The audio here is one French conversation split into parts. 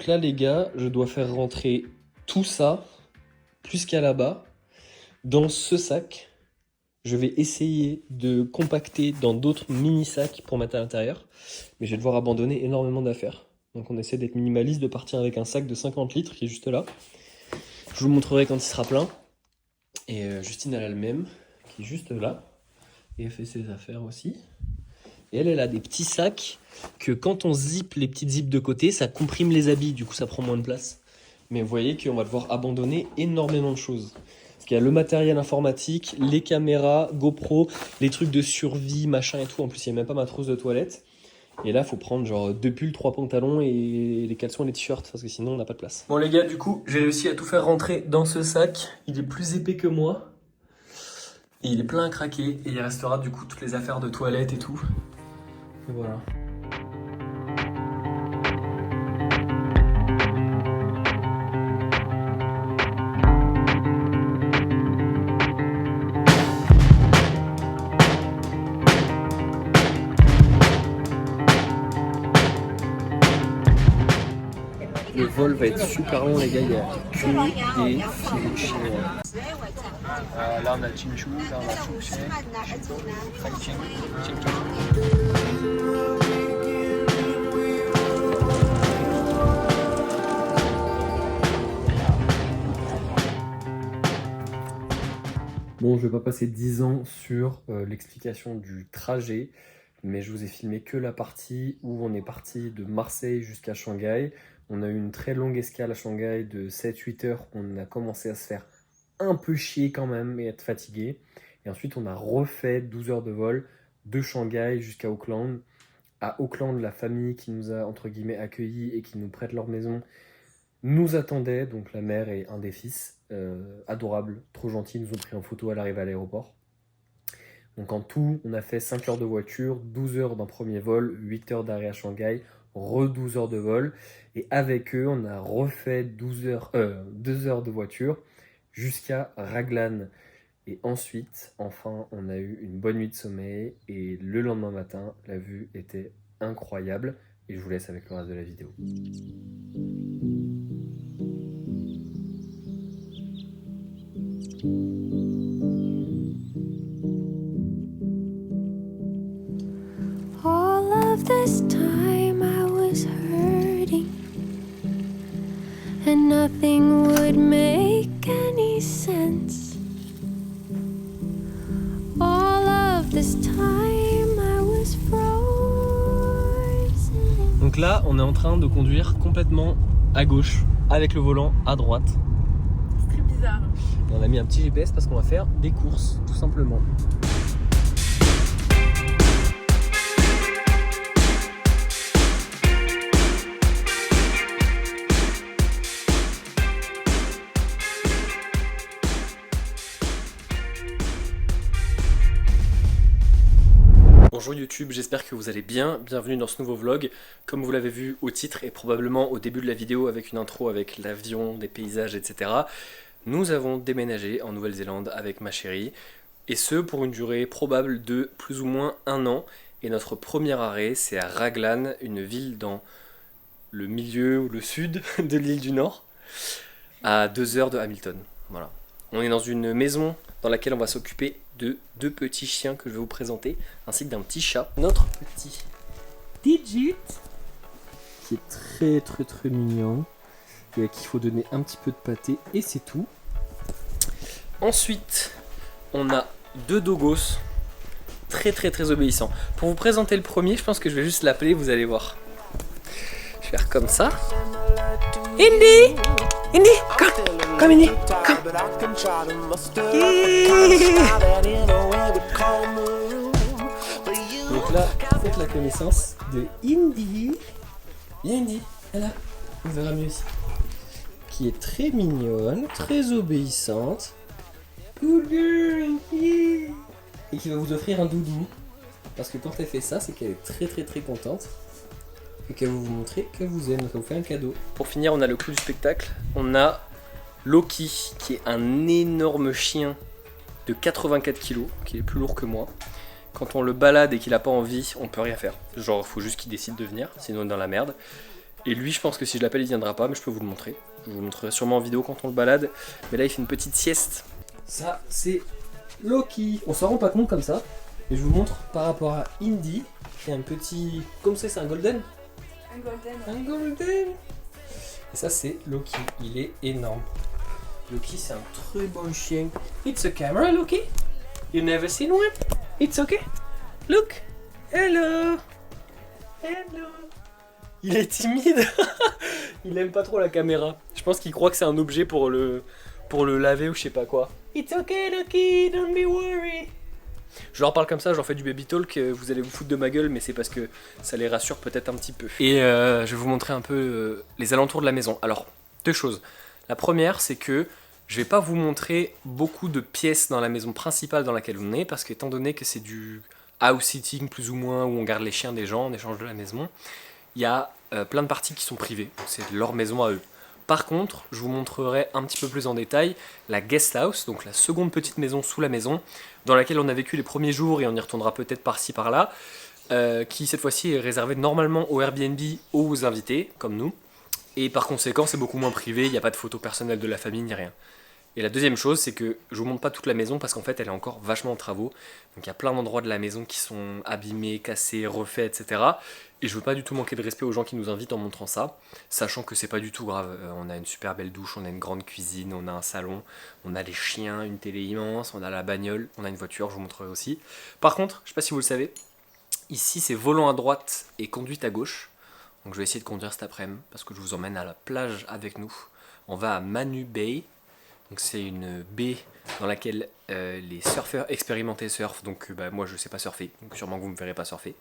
Donc là les gars, je dois faire rentrer tout ça, plus qu'à là-bas, dans ce sac. Je vais essayer de compacter dans d'autres mini-sacs pour mettre à l'intérieur. Mais je vais devoir abandonner énormément d'affaires. Donc on essaie d'être minimaliste, de partir avec un sac de 50 litres qui est juste là. Je vous montrerai quand il sera plein. Et Justine elle a le même, qui est juste là. Et elle fait ses affaires aussi. Et elle a des petits sacs que quand on zip les petites zips de côté, ça comprime les habits. Du coup ça prend moins de place. Mais vous voyez qu'on va devoir abandonner énormément de choses. Parce qu'il y a le matériel informatique, les caméras, GoPro, les trucs de survie, machin et tout. En plus, il n'y a même pas ma trousse de toilette. Et là, il faut prendre genre 2 pulls, 3 pantalons et les caleçons et les t-shirts. Parce que sinon, on n'a pas de place. Bon les gars, du coup, j'ai réussi à tout faire rentrer dans ce sac. Il est plus épais que moi. Et il est plein à craquer. Et il restera du coup toutes les affaires de toilette et tout. Et voilà. Le vol va être super long les gars, il y a que des films chinois. Là on a le Chinchu, là on a Chouché, Bon, je vais pas passer 10 ans sur l'explication du trajet, mais je vous ai filmé que la partie où on est parti de Marseille jusqu'à Shanghai. On a eu une très longue escale à Shanghai de 7-8 heures. On a commencé à se faire un peu chier quand même et être fatigué. Et ensuite, on a refait 12 heures de vol de Shanghai jusqu'à Auckland. À Auckland, la famille qui nous a, entre guillemets, accueillis et qui nous prête leur maison nous attendait. Donc la mère et un des fils, adorables, trop gentils, nous ont pris en photo à l'arrivée à l'aéroport. Donc en tout, on a fait 5 heures de voiture, 12 heures d'un premier vol, 8 heures d'arrêt à Shanghai, 12 heures de vol. Et avec eux, on a refait 2 heures de voiture jusqu'à Raglan. Et ensuite, enfin, on a eu une bonne nuit de sommeil. Et le lendemain matin, la vue était incroyable. Et je vous laisse avec le reste de la vidéo. All of this time I was hurting, and nothing would make any sense. All of this time I was frozen. Donc là, on est en train de conduire complètement à gauche, avec le volant à droite. C'est très bizarre. Et on a mis un petit GPS parce qu'on va faire des courses, tout simplement. Bonjour YouTube, j'espère que vous allez bien, bienvenue dans ce nouveau vlog. Comme vous l'avez vu au titre et probablement au début de la vidéo avec une intro avec l'avion, des paysages, etc. Nous avons déménagé en Nouvelle-Zélande avec ma chérie, et ce pour une durée probable de plus ou moins 1 an. Et notre premier arrêt c'est à Raglan, une ville dans le milieu ou le sud de l'île du Nord, à 2 heures de Hamilton. Voilà. On est dans une maison dans laquelle on va s'occuper de 2 petits chiens que je vais vous présenter, ainsi que d'un petit chat. Notre petit Digit, qui est très mignon, et à qui il faut donner un petit peu de pâté, et c'est tout. Ensuite, on a 2 dogos, très obéissants. Pour vous présenter le premier, je pense que je vais juste l'appeler, vous allez voir. Je vais faire comme ça. Indy! Indy, come Indy, come. Donc là, faites la connaissance de Indy. Viens Indy, elle là, on verra mieux ici. Qui est très mignonne, très obéissante. Good girl, yeah. Et qui va vous offrir un doudou. Parce que quand elle fait ça, c'est qu'elle est très contente. Et qu'elle va vous montrer qu'elle vous aime, donc elle vous fait un cadeau. Pour finir, on a le clou du spectacle. On a Loki, qui est un énorme chien de 84 kg, qui est plus lourd que moi. Quand on le balade et qu'il n'a pas envie, on peut rien faire. Genre, il faut juste qu'il décide de venir, sinon on est dans la merde. Et lui, je pense que si je l'appelle, il viendra pas, mais je peux vous le montrer. Je vous le montrerai sûrement en vidéo quand on le balade. Mais là, il fait une petite sieste. Ça, c'est Loki. On s'en rend pas compte comme ça. Et je vous montre par rapport à Indy, qui a un petit... Comme c'est un golden. Un golden. Un golden. Et ça, c'est Loki. Il est énorme. Loki, c'est un très bon chien. It's a camera, Loki. You never seen one? It's okay. Look. Hello. Hello. Il est timide. Il aime pas trop la caméra. Je pense qu'il croit que c'est un objet pour le laver ou je sais pas quoi. It's okay, Loki. Don't be worried. Je leur parle comme ça, je leur fais du baby talk, vous allez vous foutre de ma gueule, mais c'est parce que ça les rassure peut-être un petit peu. Et je vais vous montrer un peu les alentours de la maison. Alors, deux choses. La première, c'est que je vais pas vous montrer beaucoup de pièces dans la maison principale dans laquelle on est, parce qu'étant donné que c'est du house sitting plus ou moins, où on garde les chiens des gens en échange de la maison, il y a plein de parties qui sont privées, donc c'est leur maison à eux. Par contre, je vous montrerai un petit peu plus en détail la guest house, donc la seconde petite maison sous la maison, dans laquelle on a vécu les premiers jours et on y retournera peut-être par-ci par-là, qui cette fois-ci est réservée normalement au Airbnb aux invités, comme nous, et par conséquent c'est beaucoup moins privé, il n'y a pas de photos personnelles de la famille ni rien. Et la deuxième chose, c'est que je vous montre pas toute la maison parce qu'en fait elle est encore vachement en travaux, donc il y a plein d'endroits de la maison qui sont abîmés, cassés, refaits, etc. Et je veux pas du tout manquer de respect aux gens qui nous invitent en montrant ça, sachant que c'est pas du tout grave. On a une super belle douche, on a une grande cuisine, on a un salon, on a les chiens, une télé immense, on a la bagnole, on a une voiture, je vous montrerai aussi. Par contre, je sais pas si vous le savez, ici c'est volant à droite et conduite à gauche. Donc je vais essayer de conduire cet après-midi parce que je vous emmène à la plage avec nous. On va à Manu Bay. Donc c'est une baie dans laquelle les surfeurs expérimentés surfent. Donc moi je sais pas surfer, donc sûrement que vous me verrez pas surfer.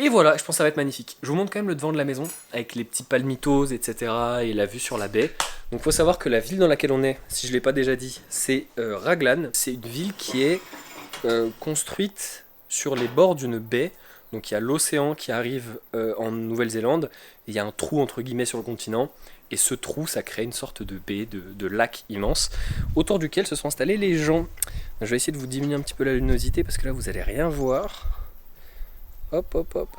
Et voilà, je pense que ça va être magnifique. Je vous montre quand même le devant de la maison, avec les petits palmitos, etc. et la vue sur la baie. Donc il faut savoir que la ville dans laquelle on est, si je ne l'ai pas déjà dit, c'est Raglan. C'est une ville qui est construite sur les bords d'une baie. Donc il y a l'océan qui arrive en Nouvelle-Zélande, et il y a un trou entre guillemets sur le continent. Et ce trou, ça crée une sorte de baie, de lac immense, autour duquel se sont installés les gens. Je vais essayer de vous diminuer un petit peu la luminosité, parce que là vous n'allez rien voir. Hop, hop, hop.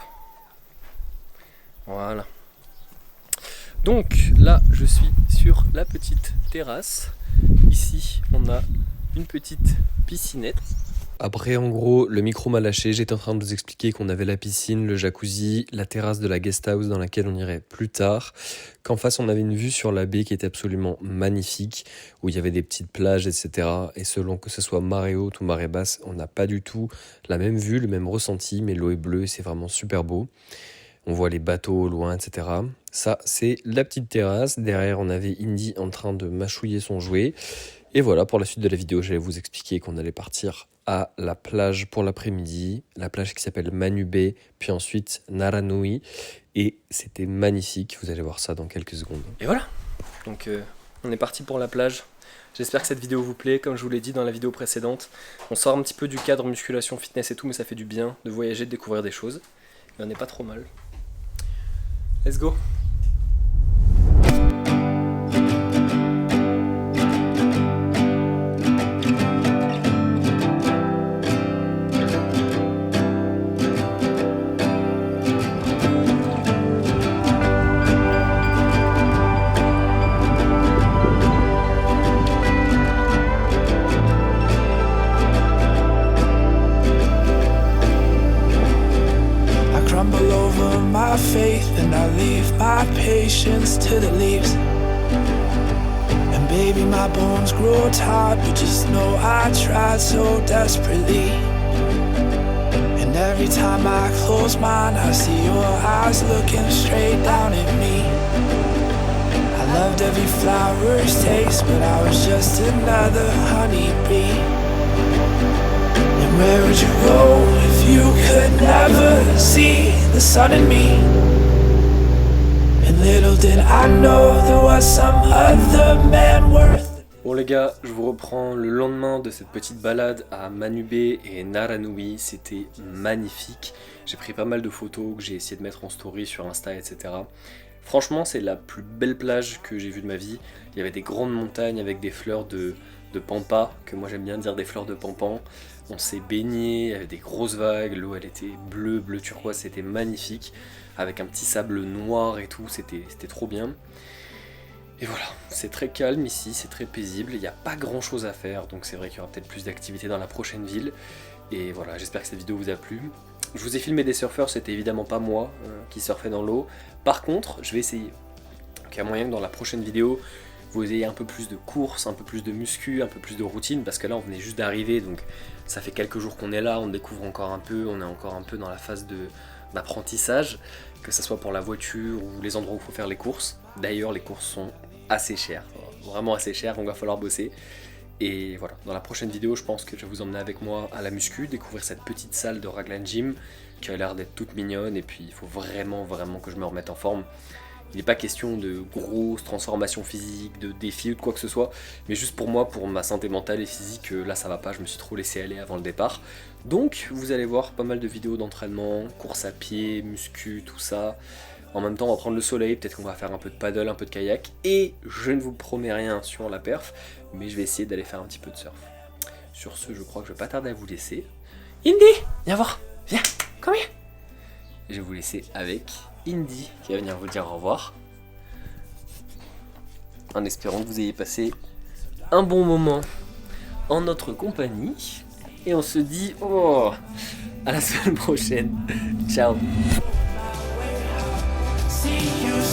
Voilà. Donc là, je suis sur la petite terrasse. Ici, on a une petite piscinette. Après, en gros, le micro m'a lâché. J'étais en train de vous expliquer qu'on avait la piscine, le jacuzzi, la terrasse de la guest house dans laquelle on irait plus tard. Qu'en face, on avait une vue sur la baie qui était absolument magnifique, où il y avait des petites plages, etc. Et selon que ce soit marée haute ou marée basse, on n'a pas du tout la même vue, le même ressenti, mais l'eau est bleue et c'est vraiment super beau. On voit les bateaux au loin, etc. Ça, c'est la petite terrasse. Derrière, on avait Indy en train de mâchouiller son jouet. Et voilà, pour la suite de la vidéo, j'allais vous expliquer qu'on allait partir à la plage pour l'après-midi, la plage qui s'appelle Manu Bay, puis ensuite Naranui, et c'était magnifique, vous allez voir ça dans quelques secondes. Et voilà, donc on est parti pour la plage. J'espère que cette vidéo vous plaît, comme je vous l'ai dit dans la vidéo précédente. On sort un petit peu du cadre musculation, fitness et tout, mais ça fait du bien de voyager, de découvrir des choses. Et on n'est pas trop mal. Let's go! My faith and I leave my patience to the leaves. And baby, my bones grow tired, but just know I tried so desperately. And every time I close mine, I see your eyes looking straight down at me. I loved every flower's taste, but I was just another honeybee. And where would you go if you could never see the sun in me? And little did I know there was some other man worth. Bon les gars, je vous reprends le lendemain de cette petite balade à Manu Bay et Naranui. C'était magnifique. J'ai pris pas mal de photos que j'ai essayé de mettre en story sur Insta, etc. Franchement, c'est la plus belle plage que j'ai vue de ma vie. Il y avait des grandes montagnes avec des fleurs de pampa, que moi j'aime bien dire des fleurs de pampan. On s'est baigné, il y avait des grosses vagues, l'eau elle était bleu turquoise, c'était magnifique, avec un petit sable noir et tout, c'était trop bien. Et voilà, c'est très calme ici, c'est très paisible, il n'y a pas grand chose à faire, donc c'est vrai qu'il y aura peut-être plus d'activités dans la prochaine ville. Et voilà, j'espère que cette vidéo vous a plu. Je vous ai filmé des surfeurs, c'était évidemment pas moi qui surfais dans l'eau. Par contre, je vais essayer. Donc il y a moyen que dans la prochaine vidéo, vous ayez un peu plus de courses, un peu plus de muscu, un peu plus de routine, parce que là on venait juste d'arriver, donc ça fait quelques jours qu'on est là, on découvre encore un peu, on est encore un peu dans la phase d'apprentissage, que ce soit pour la voiture ou les endroits où il faut faire les courses. D'ailleurs les courses sont assez chères, vraiment assez chères, donc il va falloir bosser. Et voilà, dans la prochaine vidéo, je pense que je vais vous emmener avec moi à la muscu, découvrir cette petite salle de Raglan Gym qui a l'air d'être toute mignonne, et puis il faut vraiment que je me remette en forme. Il n'est pas question de grosses transformations physiques, de défis ou de quoi que ce soit, mais juste pour moi, pour ma santé mentale et physique, là ça va pas, je me suis trop laissé aller avant le départ. Donc vous allez voir pas mal de vidéos d'entraînement, course à pied, muscu, tout ça. En même temps on va prendre le soleil, peut-être qu'on va faire un peu de paddle, un peu de kayak, et je ne vous promets rien sur la perf, mais je vais essayer d'aller faire un petit peu de surf. Sur ce, je crois que je vais pas tarder à vous laisser. Indy, viens voir, viens, come here. Je vais vous laisser avec Indy qui va venir vous dire au revoir. En espérant que vous ayez passé un bon moment en notre compagnie. Et on se dit à la semaine prochaine. Ciao. See you